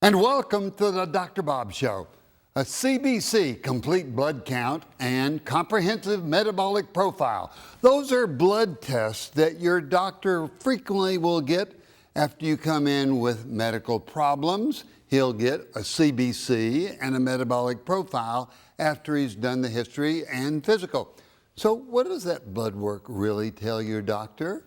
And welcome to the Dr. Bob Show. A CBC, complete blood count, and comprehensive metabolic profile. Those are blood tests that your doctor frequently will get after you come in with medical problems. He'll get a CBC and a metabolic profile after he's done the history and physical. So what does that blood work really tell your doctor?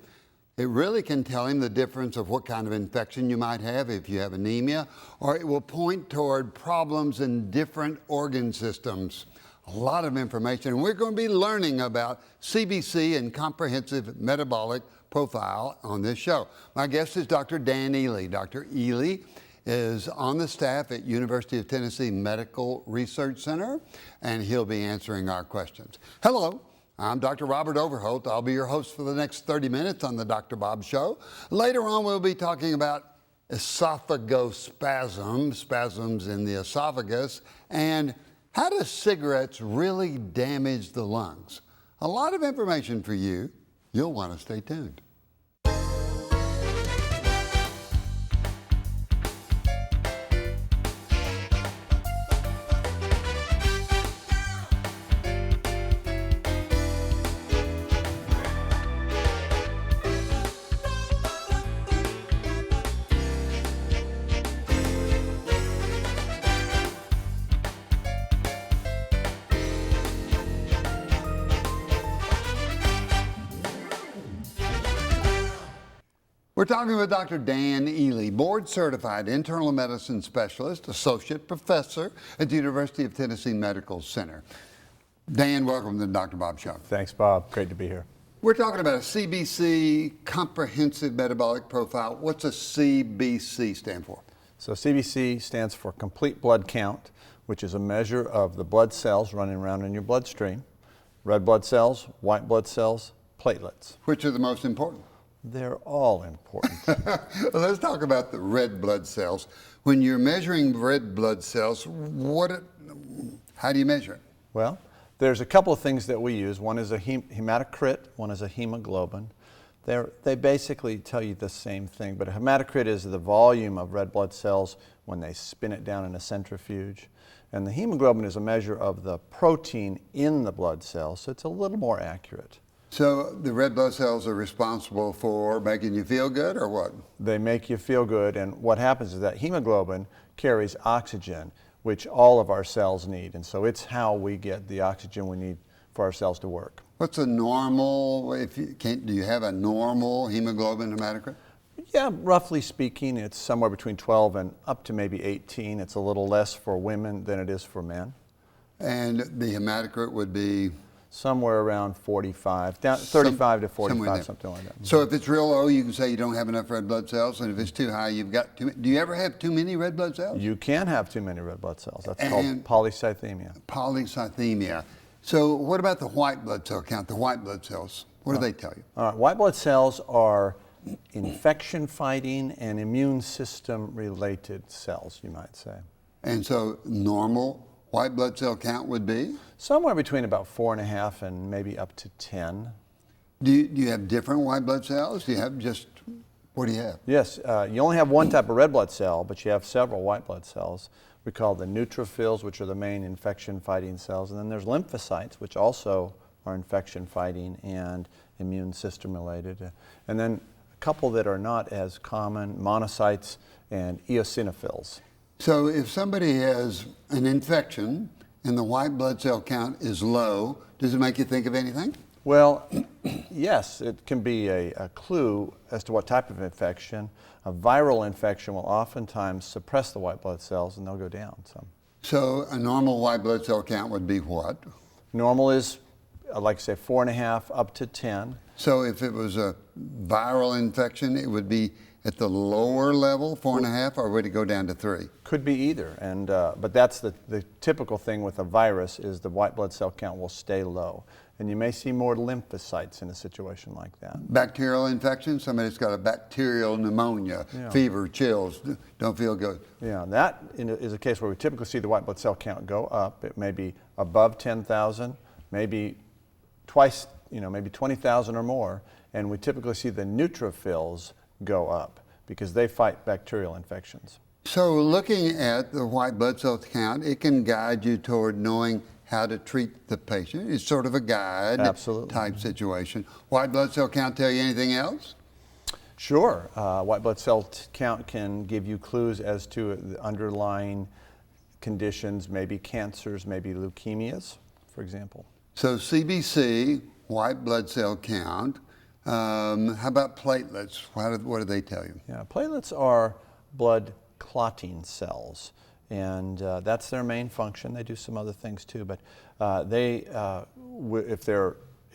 It really can tell him the difference of what kind of infection you might have if you have anemia, or it will point toward problems in different organ systems. A lot of information. And we're going to be learning about CBC and comprehensive metabolic profile on this show. My guest is Dr. Dan Ely. Dr. Ely is on the staff at University of Tennessee Medical Research Center, and he'll be answering our questions. Hello. I'm Dr. Robert Overholt. I'll be your host for the next 30 minutes on the Dr. Bob Show. Later on, we'll be talking about esophagospasm, spasms in the esophagus, and how do cigarettes really damage the lungs? A lot of information for you. You'll want to stay tuned. We're talking with Dr. Dan Ely, board-certified internal medicine specialist, associate professor at the University of Tennessee Medical Center. Dan, welcome to the Dr. Bob Show. Thanks, Bob. Great to be here. We're talking about a CBC, comprehensive metabolic profile. What's a CBC stand for? So CBC stands for complete blood count, which is a measure of the blood cells running around in your bloodstream. Red blood cells, white blood cells, platelets. Which are the most important? They're all important. Let's talk about the red blood cells. When you're measuring red blood cells, how do you measure it? Well, there's a couple of things that we use. One is a hematocrit, one is a hemoglobin. They basically tell you the same thing, but a hematocrit is the volume of red blood cells when they spin it down in a centrifuge. And the hemoglobin is a measure of the protein in the blood cells, so it's a little more accurate. So the red blood cells are responsible for making you feel good, or what? They make you feel good, and what happens is that hemoglobin carries oxygen, which all of our cells need, and so it's how we get the oxygen we need for our cells to work. What's a normal, do you have a normal hemoglobin hematocrit? Yeah, roughly speaking, it's somewhere between 12 and up to maybe 18. It's a little less for women than it is for men. And the hematocrit would be? Somewhere around 45, 35 to 45, something like that. So if it's real low, you can say you don't have enough red blood cells, and if it's too high, you've got too many. Do you ever have too many red blood cells? You can have too many red blood cells. That's called polycythemia. Polycythemia. So what about the white blood cell count, the white blood cells? What do they tell you? All right, white blood cells are infection-fighting and immune system-related cells, you might say. And so normal white blood cell count would be? Somewhere between about 4.5 and maybe up to 10. Do you have different white blood cells? Do you have what do you have? Yes, you only have one type of red blood cell, but you have several white blood cells. We call the neutrophils, which are the main infection-fighting cells, and then there's lymphocytes, which also are infection-fighting and immune system-related. And then a couple that are not as common, monocytes and eosinophils. So if somebody has an infection and the white blood cell count is low, does it make you think of anything? Well, yes, it can be a clue as to what type of infection. A viral infection will oftentimes suppress the white blood cells and they'll go down some. So a normal white blood cell count would be what? Normal is, like I say, 4.5 up to 10. So if it was a viral infection, it would be at the lower level, 4.5, or would it go down to 3? Could be either, and but that's the typical thing with a virus is the white blood cell count will stay low. And you may see more lymphocytes in a situation like that. Bacterial infection, somebody's got a bacterial pneumonia, fever, chills, don't feel good. Yeah, that is a case where we typically see the white blood cell count go up. It may be above 10,000, maybe twice, maybe 20,000 or more, and we typically see the neutrophils go up because they fight bacterial infections. So looking at the white blood cell count, it can guide you toward knowing how to treat the patient. It's sort of a guide Absolutely. type situation. White blood cell count tell you anything else? Sure. White blood cell count can give you clues as to the underlying conditions, maybe cancers, maybe leukemias, for example. So CBC, white blood cell count. How about platelets? What do they tell you? Yeah, platelets are blood clotting cells, and that's their main function. They do some other things too, but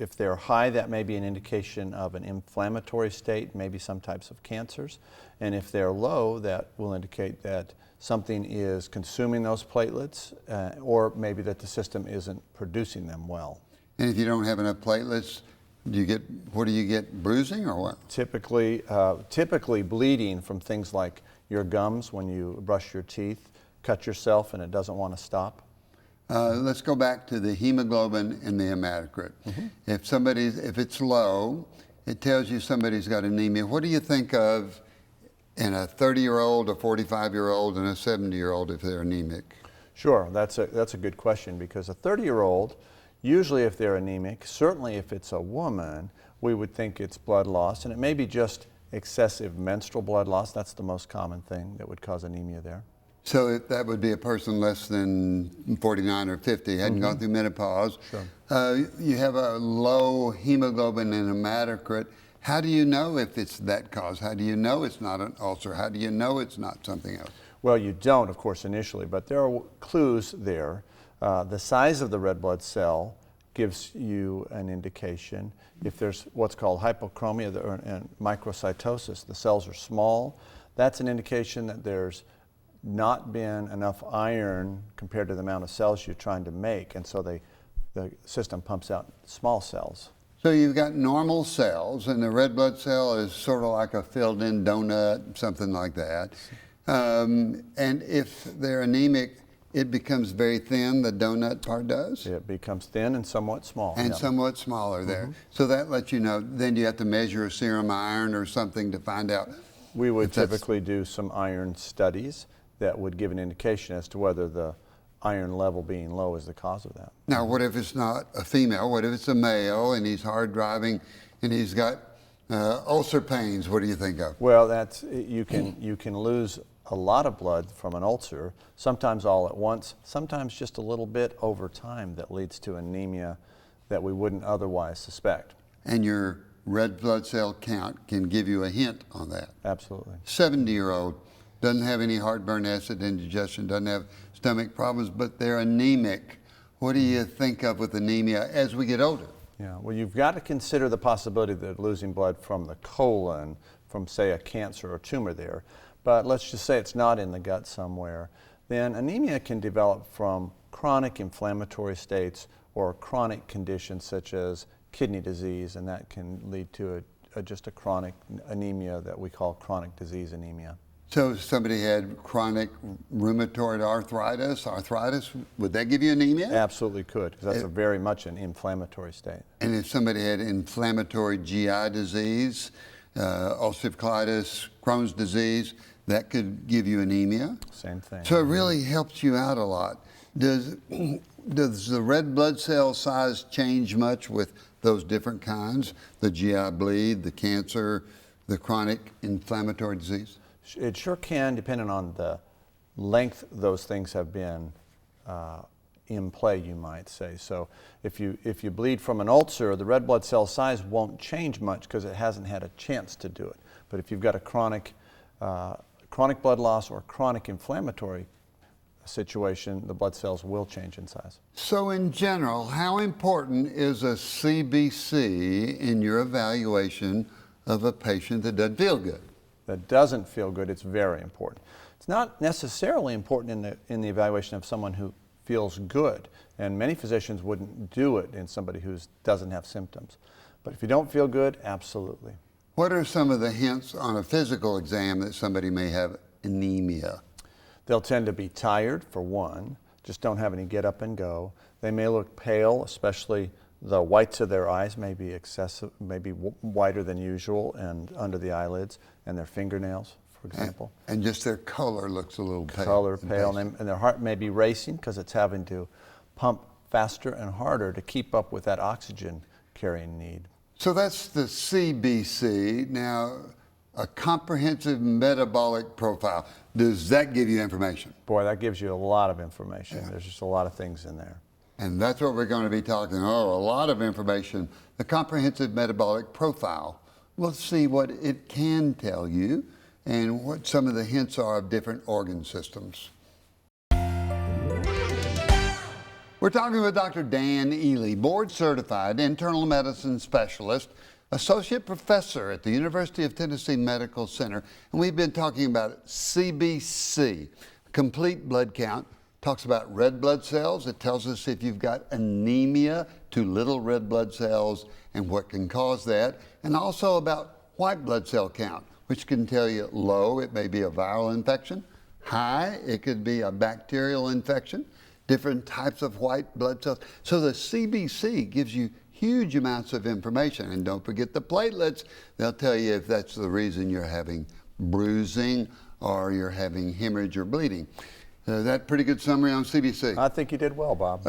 if they're high, that may be an indication of an inflammatory state, maybe some types of cancers. And if they're low, that will indicate that something is consuming those platelets, or maybe that the system isn't producing them well. And if you don't have enough platelets, what do you get, bruising or what? Typically bleeding from things like your gums when you brush your teeth, cut yourself and it doesn't want to stop. Let's go back to the hemoglobin and the hematocrit. If it's low, it tells you somebody's got anemia. What do you think of in a 30-year-old, a 45-year-old, and a 70-year-old if they're anemic? Sure, that's a good question, because a 30-year-old, usually if they're anemic, certainly if it's a woman, we would think it's blood loss, and it may be just excessive menstrual blood loss. That's the most common thing that would cause anemia there. So if that would be a person less than 49 or 50, hadn't gone through menopause. Sure. You have a low hemoglobin and hematocrit. How do you know if it's that cause? How do you know it's not an ulcer? How do you know it's not something else? Well, you don't, of course, initially, but there are clues there. The size of the red blood cell gives you an indication. If there's what's called hypochromia and microcytosis, the cells are small, that's an indication that there's not been enough iron compared to the amount of cells you're trying to make, and so the system pumps out small cells. So you've got normal cells, and the red blood cell is sort of like a filled-in donut, something like that. And if they're anemic, it becomes very thin, the donut part does? It becomes thin and somewhat small. And yeah. somewhat smaller there. So that lets you know, then you have to measure a serum iron or something to find out. We would typically do some iron studies that would give an indication as to whether the iron level being low is the cause of that. Now, what if it's not a female? What if it's a male and he's hard driving and he's got ulcer pains? What do you think of? Well, you can lose a lot of blood from an ulcer, sometimes all at once, sometimes just a little bit over time, that leads to anemia that we wouldn't otherwise suspect. And your red blood cell count can give you a hint on that. Absolutely. 70-year-old doesn't have any heartburn, acid indigestion, doesn't have stomach problems, but they're anemic. What do you think of with anemia as we get older? Yeah, well, you've got to consider the possibility that losing blood from the colon, from say a cancer or tumor there, but let's just say it's not in the gut somewhere, then anemia can develop from chronic inflammatory states or chronic conditions such as kidney disease, and that can lead to just a chronic anemia that we call chronic disease anemia. So if somebody had chronic rheumatoid arthritis, would that give you anemia? Absolutely could, because that's very much an inflammatory state. And if somebody had inflammatory GI disease, ulcerative colitis, Crohn's disease, that could give you anemia? Same thing. So it really helps you out a lot. Does the red blood cell size change much with those different kinds? The GI bleed, the cancer, the chronic inflammatory disease? It sure can, depending on the length those things have been in play, you might say. So if you bleed from an ulcer, the red blood cell size won't change much because it hasn't had a chance to do it. But if you've got a chronic blood loss or chronic inflammatory situation, the blood cells will change in size. So in general, how important is a CBC in your evaluation of a patient that doesn't feel good? That doesn't feel good, it's very important. It's not necessarily important in the evaluation of someone who feels good, and many physicians wouldn't do it in somebody who doesn't have symptoms. But if you don't feel good, absolutely. What are some of the hints on a physical exam that somebody may have anemia? They'll tend to be tired, for one, just don't have any get up and go. They may look pale, especially the whites of their eyes may be whiter than usual and under the eyelids, and their fingernails, for example. And just their color looks a little pale. Color pale, and their heart may be racing because it's having to pump faster and harder to keep up with that oxygen carrying need. So that's the CBC. Now, a comprehensive metabolic profile. Does that give you information? Boy, that gives you a lot of information. There's just a lot of things in there. And that's what we're going to be talking. A lot of information. The comprehensive metabolic profile. We'll see what it can tell you and what some of the hints are of different organ systems. We're talking with Dr. Dan Ely, board certified internal medicine specialist, associate professor at the University of Tennessee Medical Center. And we've been talking about CBC, complete blood count. Talks about red blood cells. It tells us if you've got anemia, too little red blood cells, and what can cause that. And also about white blood cell count, which can tell you low, it may be a viral infection. High, it could be a bacterial infection. Different types of white blood cells. So the CBC gives you huge amounts of information. And don't forget the platelets. They'll tell you if that's the reason you're having bruising or you're having hemorrhage or bleeding. Is that a pretty good summary on CBC? I think you did well, Bob.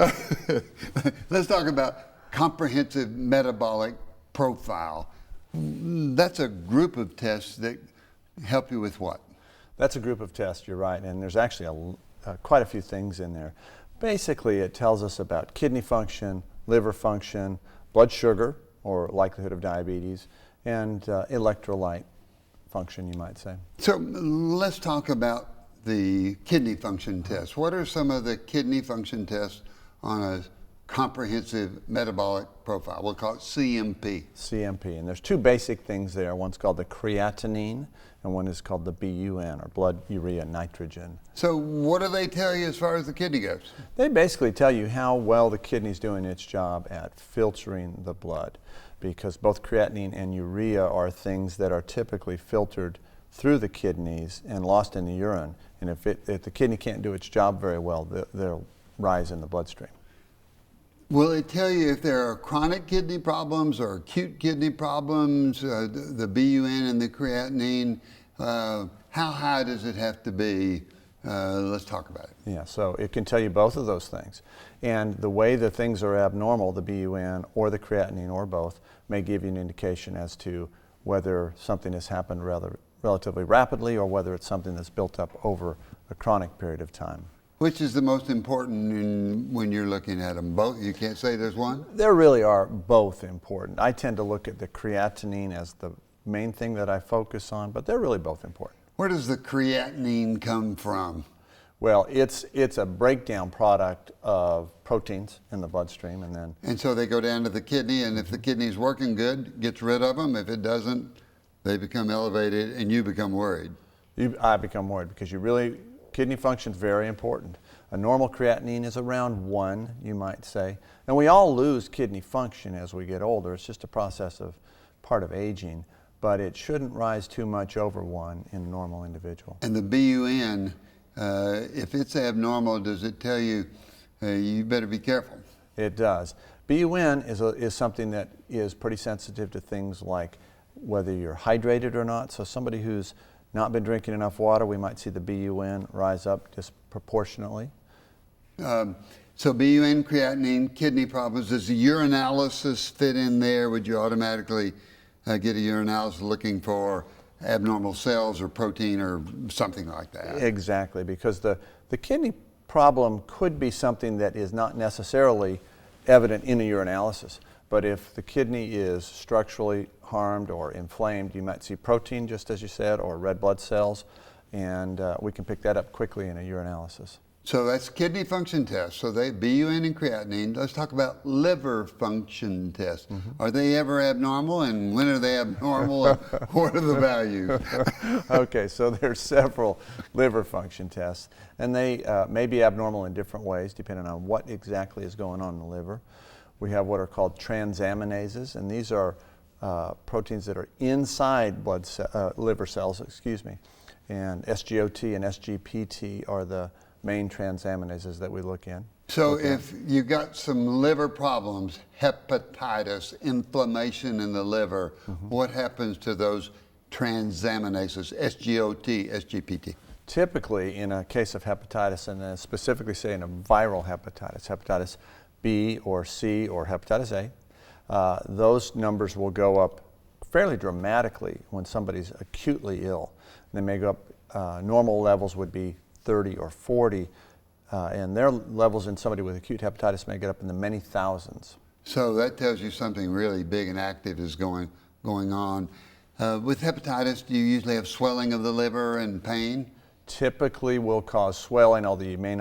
Let's talk about comprehensive metabolic profile. That's a group of tests that help you with what? That's a group of tests, you're right, and there's actually quite a few things in there. Basically, it tells us about kidney function, liver function, blood sugar, or likelihood of diabetes, and electrolyte function, you might say. So let's talk about the kidney function test. What are some of the kidney function tests on a comprehensive metabolic profile? We'll call it CMP. CMP, and there's two basic things there. One's called the creatinine, and one is called the BUN, or blood urea nitrogen. So what do they tell you as far as the kidney goes? They basically tell you how well the kidney's doing its job at filtering the blood, because both creatinine and urea are things that are typically filtered through the kidneys and lost in the urine. And if the kidney can't do its job very well, they'll rise in the bloodstream. Will it tell you if there are chronic kidney problems or acute kidney problems, the BUN and the creatinine? How high does it have to be? Let's talk about it. Yeah, so it can tell you both of those things. And the way the things are abnormal, the BUN or the creatinine or both, may give you an indication as to whether something has happened relatively rapidly or whether it's something that's built up over a chronic period of time. Which is the most important when you're looking at them? Both? You can't say there's one? There really are both important. I tend to look at the creatinine as the main thing that I focus on, but they're really both important. Where does the creatinine come from? Well, it's a breakdown product of proteins in the bloodstream, And so they go down to the kidney, and if the kidney's working good, gets rid of them. If it doesn't, they become elevated, and you become worried. I become worried because kidney function is very important. A normal creatinine is around 1, you might say. And we all lose kidney function as we get older. It's just a process of part of aging, but it shouldn't rise too much over 1 in a normal individual. And the BUN, if it's abnormal, does it tell you you better be careful? It does. BUN is something that is pretty sensitive to things like whether you're hydrated or not. So somebody who's not been drinking enough water, we might see the BUN rise up disproportionately. So BUN, creatinine, kidney problems. Does the urinalysis fit in there? Would you automatically get a urinalysis looking for abnormal cells or protein or something like that? Exactly, because the kidney problem could be something that is not necessarily evident in a urinalysis. But if the kidney is structurally harmed or inflamed, you might see protein, just as you said, or red blood cells, and we can pick that up quickly in a urinalysis. So that's kidney function tests. So they BUN and creatinine. Let's talk about liver function tests. Mm-hmm. Are they ever abnormal, and when are they abnormal, and what are the values? Okay, so there's several liver function tests, and they may be abnormal in different ways depending on what exactly is going on in the liver. We have what are called transaminases, and these are proteins that are inside liver cells, and SGOT and SGPT are the main transaminases that we look in. So if you got some liver problems, hepatitis, inflammation in the liver, what happens to those transaminases, SGOT, SGPT? Typically, in a case of hepatitis, and specifically say in a viral hepatitis, hepatitis B or C or hepatitis A, those numbers will go up fairly dramatically when somebody's acutely ill. They may go up, normal levels would be 30 or 40, and their levels in somebody with acute hepatitis may get up in the many thousands. So that tells you something really big and active is going on. With hepatitis, do you usually have swelling of the liver and pain? Typically will cause swelling, although it may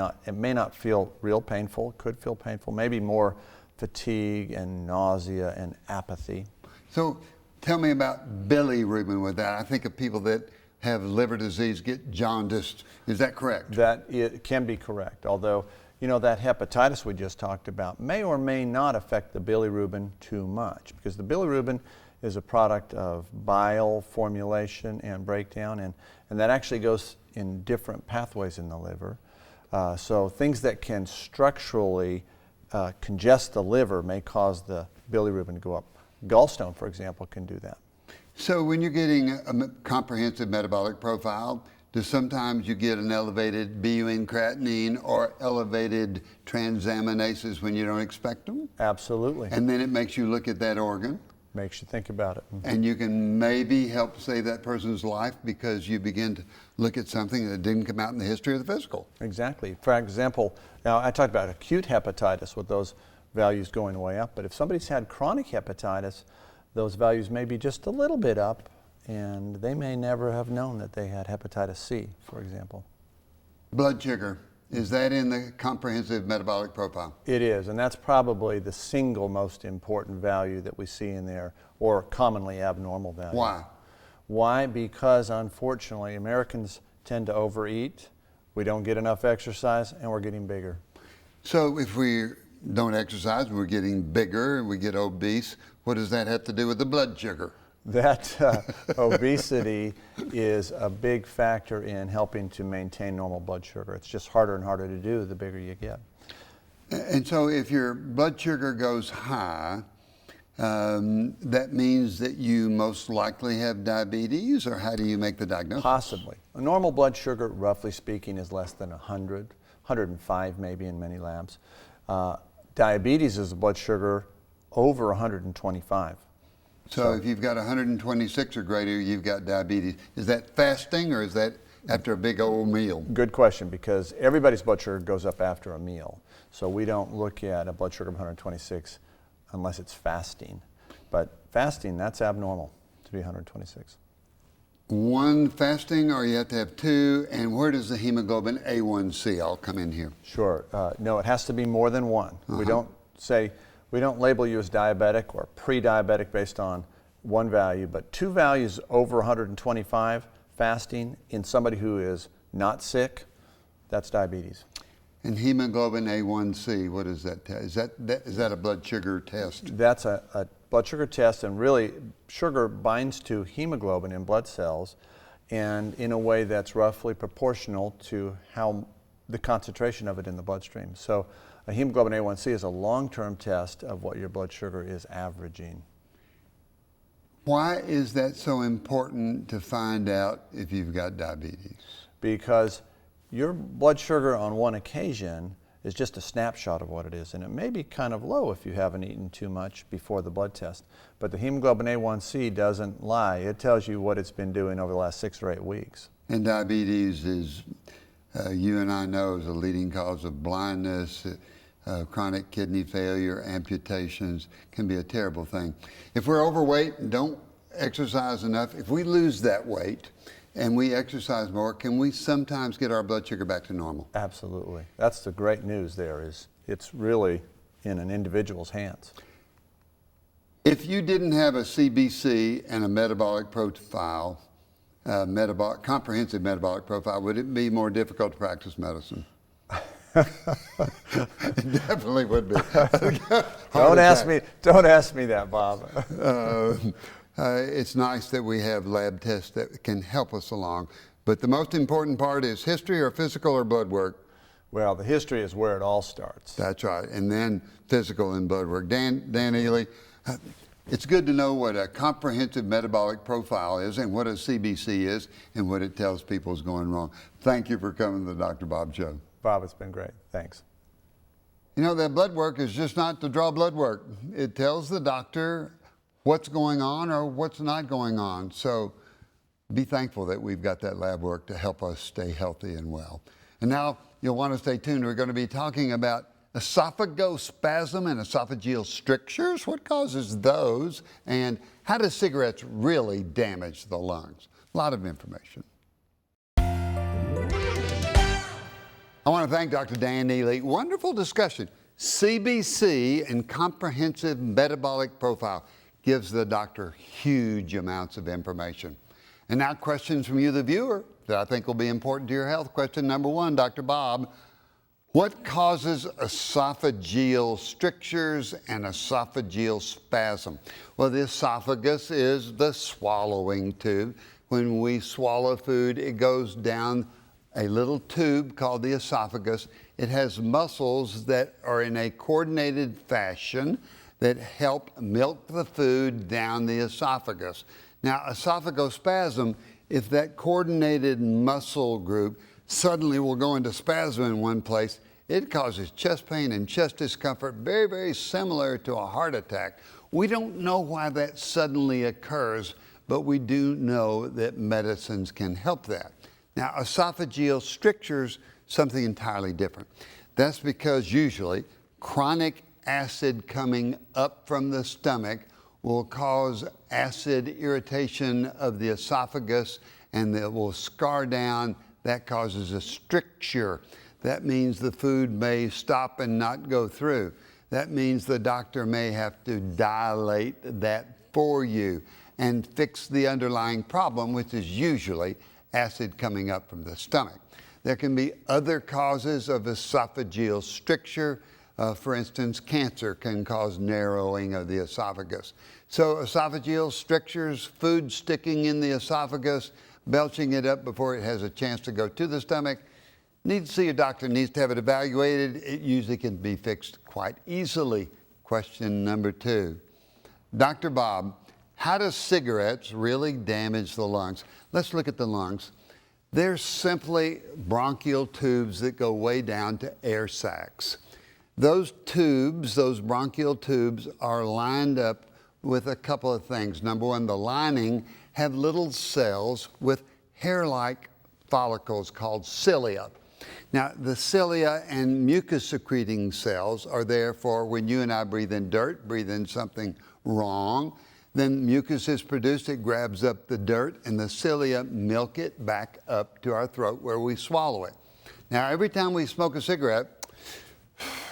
not feel real painful. It could feel painful, maybe more fatigue and nausea and apathy. So tell me about bilirubin with that. I think of people that have liver disease get jaundiced. Is that correct? That it can be correct, although that hepatitis we just talked about may or may not affect the bilirubin too much, because the bilirubin is a product of bile formulation and breakdown, and that actually goes in different pathways in the liver. So things that can structurally congest the liver may cause the bilirubin to go up. Gallstone, for example, can do that. So when you're getting a comprehensive metabolic profile, do sometimes you get an elevated BUN creatinine or elevated transaminases when you don't expect them? Absolutely. And then it makes you look at that organ? Makes you think about it. And you can maybe help save that person's life because you begin to look at something that didn't come out in the history of the physical. Exactly. For example, now I talked about acute hepatitis with those values going way up, but if somebody's had chronic hepatitis, those values may be just a little bit up, and they may never have known that they had hepatitis C, for example. Blood sugar, is that in the comprehensive metabolic profile? It is, and that's probably the single most important value that we see in there, or commonly abnormal value. Why? Why? Because unfortunately Americans tend to overeat, we don't get enough exercise, and we're getting bigger. So if we don't exercise, we're getting bigger, we get obese, what does that have to do with the blood sugar? That obesity is a big factor in helping to maintain normal blood sugar. It's just harder and harder to do the bigger you get. And so if your blood sugar goes high, that means that you most likely have diabetes, or how do you make the diagnosis? Possibly. A normal blood sugar, roughly speaking, is less than 100, 105 maybe in many labs. Diabetes is a blood sugar over 125. So if you've got 126 or greater, you've got diabetes. Is that fasting, or is that after a big old meal? Good question, because everybody's blood sugar goes up after a meal. So we don't look at a blood sugar of 126 unless it's fasting. But fasting, that's abnormal to be 126. One fasting, or you have to have two, and where does the hemoglobin A1C all come in here? Sure. No, it has to be more than one. We don't label you as diabetic or pre-diabetic based on one value, but two values over 125 fasting in somebody who is not sick, that's diabetes. And hemoglobin A1C, what is that? Is that a blood sugar test? That's a blood sugar test, and really sugar binds to hemoglobin in blood cells, and in a way that's roughly proportional to how the concentration of it in the bloodstream. So a hemoglobin A1C is a long-term test of what your blood sugar is averaging. Why is that so important to find out if you've got diabetes? Because your blood sugar on one occasion is just a snapshot of what it is, and it may be kind of low if you haven't eaten too much before the blood test. But the hemoglobin A1C doesn't lie. It tells you what it's been doing over the last 6 or 8 weeks. And diabetes is, you and I know, is a leading cause of blindness, chronic kidney failure, amputations, can be a terrible thing. If we're overweight and don't exercise enough, if we lose that weight and we exercise more, can we sometimes get our blood sugar back to normal? Absolutely. That's the great news there, is it's really in an individual's hands. If you didn't have a CBC and a metabolic profile, comprehensive metabolic profile, would it be more difficult to practice medicine? It definitely would be. Don't ask me that, Bob. It's nice that we have lab tests that can help us along, but the most important part is history or physical or blood work. Well, the history is where it all starts. That's right, and then physical and blood work. Dan Ely, It's good to know what a comprehensive metabolic profile is and what a CBC is and what it tells people is going wrong. Thank you for coming to the Dr. Bob Show. Bob, it's been great. Thanks. You know, that blood work is just not to draw blood work. It tells the doctor what's going on or what's not going on. So be thankful that we've got that lab work to help us stay healthy and well. And now you'll want to stay tuned. We're going to be talking about esophagospasm and esophageal strictures. What causes those? And how do cigarettes really damage the lungs? A lot of information. I want to thank Dr. Dan Neely. Wonderful discussion. CBC and comprehensive metabolic profile gives the doctor huge amounts of information. And now questions from you, the viewer, that I think will be important to your health. Question number one, Dr. Bob, what causes esophageal strictures and esophageal spasm? Well, the esophagus is the swallowing tube. When we swallow food, it goes down a little tube called the esophagus. It has muscles that are in a coordinated fashion that help milk the food down the esophagus. Now, esophagospasm, if that coordinated muscle group suddenly will go into spasm in one place, it causes chest pain and chest discomfort, very, very similar to a heart attack. We don't know why that suddenly occurs, but we do know that medicines can help that. Now, esophageal strictures, something entirely different. That's because usually chronic acid coming up from the stomach will cause acid irritation of the esophagus, and it will scar down. That causes a stricture. That means the food may stop and not go through. That means the doctor may have to dilate that for you and fix the underlying problem, which is usually acid coming up from the stomach. There can be other causes of esophageal stricture. For instance, cancer can cause narrowing of the esophagus. So esophageal strictures, food sticking in the esophagus, belching it up before it has a chance to go to the stomach. Needs to see a doctor, needs to have it evaluated. It usually can be fixed quite easily. Question number two. Dr. Bob, how do cigarettes really damage the lungs? Let's look at the lungs. They're simply bronchial tubes that go way down to air sacs. Those tubes, those bronchial tubes, are lined up with a couple of things. Number one, the lining have little cells with hair-like follicles called cilia. Now, the cilia and mucus-secreting cells are there for when you and I breathe in dirt, breathe in something wrong, then mucus is produced, it grabs up the dirt, and the cilia milk it back up to our throat where we swallow it. Now, every time we smoke a cigarette,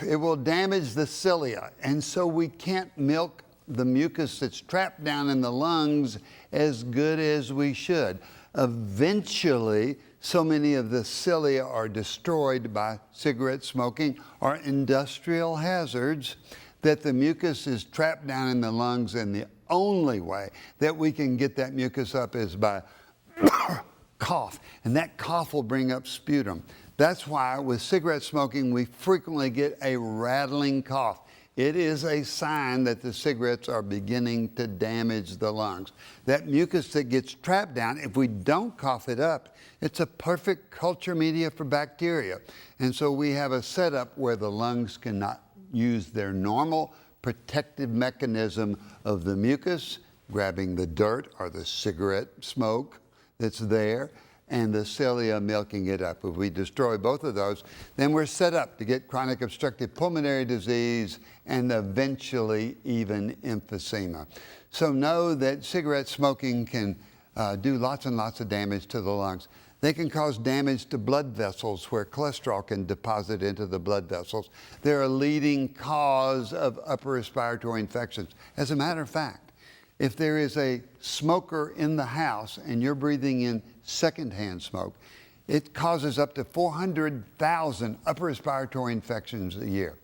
it will damage the cilia, and so we can't milk the mucus that's trapped down in the lungs as good as we should. Eventually, so many of the cilia are destroyed by cigarette smoking or industrial hazards that the mucus is trapped down in the lungs, and the only way that we can get that mucus up is by cough, and that cough will bring up sputum. That's why with cigarette smoking, we frequently get a rattling cough. It is a sign that the cigarettes are beginning to damage the lungs. That mucus that gets trapped down, if we don't cough it up, it's a perfect culture media for bacteria. And so we have a setup where the lungs cannot use their normal protective mechanism of the mucus, grabbing the dirt or the cigarette smoke that's there, and the cilia milking it up. If we destroy both of those, then we're set up to get chronic obstructive pulmonary disease and eventually even emphysema. So know that cigarette smoking can do lots and lots of damage to the lungs. They can cause damage to blood vessels where cholesterol can deposit into the blood vessels. They're a leading cause of upper respiratory infections. As a matter of fact, if there is a smoker in the house and you're breathing in secondhand smoke, it causes up to 400,000 upper respiratory infections a year.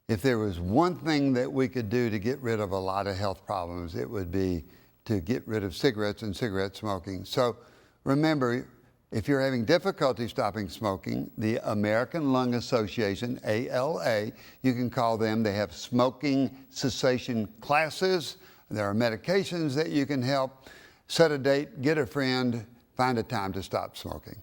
If there was one thing that we could do to get rid of a lot of health problems, it would be to get rid of cigarettes and cigarette smoking. So remember, if you're having difficulty stopping smoking, the American Lung Association, ALA, you can call them. They have smoking cessation classes. There are medications that you can help. Set a date, get a friend, find a time to stop smoking.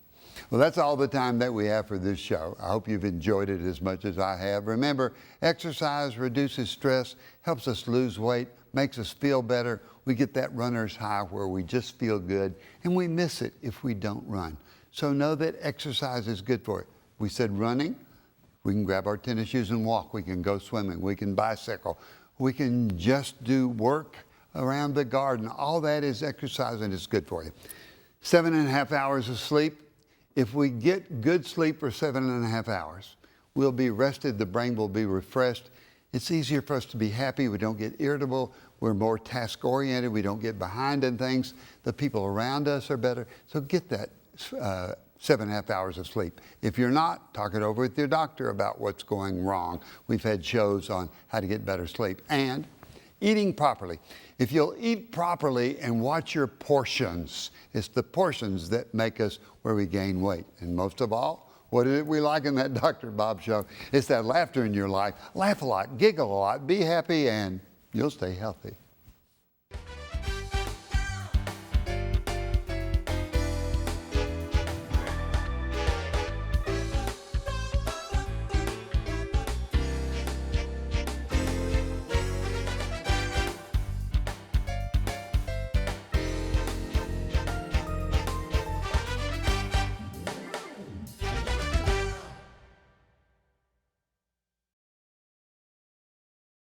Well, that's all the time that we have for this show. I hope you've enjoyed it as much as I have. Remember, exercise reduces stress, helps us lose weight, makes us feel better. We get that runner's high where we just feel good, and we miss it if we don't run. So know that exercise is good for it. We said running, we can grab our tennis shoes and walk. We can go swimming. We can bicycle. We can just do work around the garden. All that is exercise, and it's good for you. 7.5 hours of sleep. If we get good sleep for 7.5 hours, we'll be rested, the brain will be refreshed. It's easier for us to be happy. We don't get irritable. We're more task-oriented. We don't get behind in things. The people around us are better. So get that 7.5 hours of sleep. If you're not, talk it over with your doctor about what's going wrong. We've had shows on how to get better sleep. And eating properly. If you'll eat properly and watch your portions, it's the portions that make us where we gain weight. And most of all, what is it we like in that Dr. Bob show? It's that laughter in your life. Laugh a lot, giggle a lot, be happy, and you'll stay healthy.